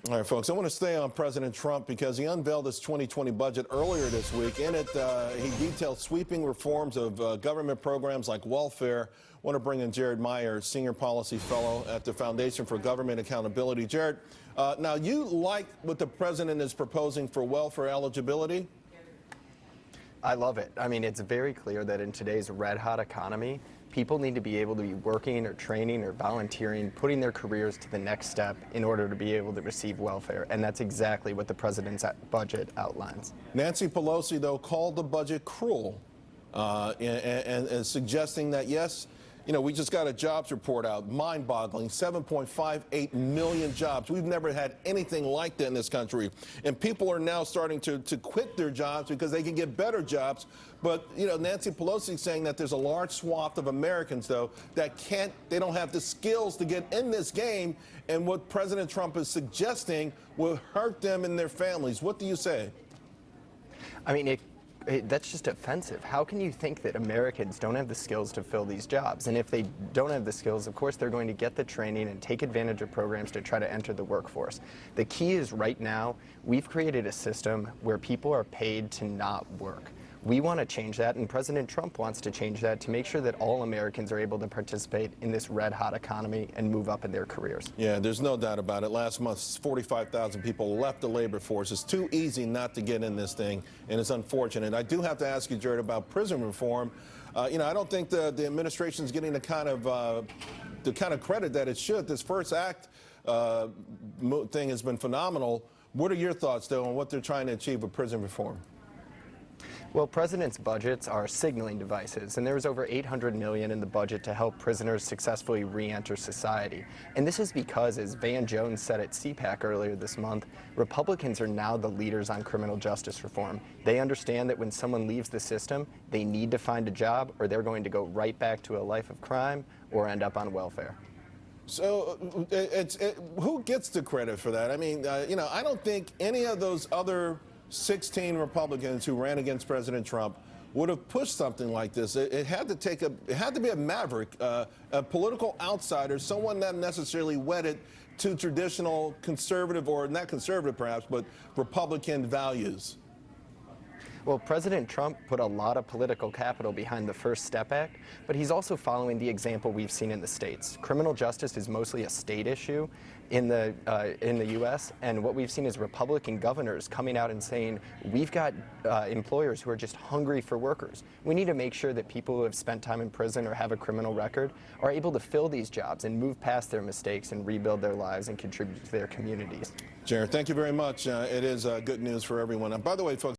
All right, folks, I want to stay on President Trump because he unveiled his 2020 budget earlier this week. In it, he detailed sweeping reforms of government programs like welfare. I want to bring in Jared Meyer, Senior Policy Fellow at the Foundation for Government Accountability. Jared, now you like what the president is proposing for welfare eligibility? I love it. I mean, it's very clear that in today's red-hot economy, people need to be able to be working or training or volunteering, putting their careers to the next step in order to be able to receive welfare. And that's exactly what the president's budget outlines. Nancy Pelosi, though, called the budget cruel and suggesting that, yes, you know, we just got a jobs report out, mind-boggling, 7.58 million jobs. We've never had anything like that in this country. And people are now starting to quit their jobs because they can get better jobs. But, you know, Nancy Pelosi is saying that there's a large swath of Americans, though, that they don't have the skills to get in this game. And what President Trump is suggesting will hurt them and their families. What do you say? I mean, that's just offensive. How can you think that Americans don't have the skills to fill these jobs? And if they don't have the skills, of course, they're going to get the training and take advantage of programs to try to enter the workforce. The key is right now, we've created a system where people are paid to not work. We want to change that, and President Trump wants to change that to make sure that all Americans are able to participate in this red-hot economy and move up in their careers. Yeah, there's no doubt about it. Last month, 45,000 people left the labor force. It's too easy not to get in this thing, and it's unfortunate. I do have to ask you, Jared, about prison reform. You know, I don't think the administration is getting the kind of credit that it should. This First Act thing has been phenomenal. What are your thoughts, though, on what they're trying to achieve with prison reform? Well, president's budgets are signaling devices, and there was over $800 million in the budget to help prisoners successfully re-enter society. And this is because, as Van Jones said at CPAC earlier this month, Republicans are now the leaders on criminal justice reform. They understand that when someone leaves the system, they need to find a job, or they're going to go right back to a life of crime or end up on welfare. So who gets the credit for that? I mean, you know, I don't think any of those other 16 Republicans who ran against President Trump would have pushed something like this. It had to be a maverick, a political outsider, someone not necessarily wedded to traditional conservative, or not conservative perhaps, but Republican values. Well, President Trump put a lot of political capital behind the First Step Act, but he's also following the example we've seen in the states. Criminal justice is mostly a state issue in the U.S., and what we've seen is Republican governors coming out and saying, we've got employers who are just hungry for workers. We need to make sure that people who have spent time in prison or have a criminal record are able to fill these jobs and move past their mistakes and rebuild their lives and contribute to their communities. Jared, thank you very much. It is good news for everyone. And by the way, folks,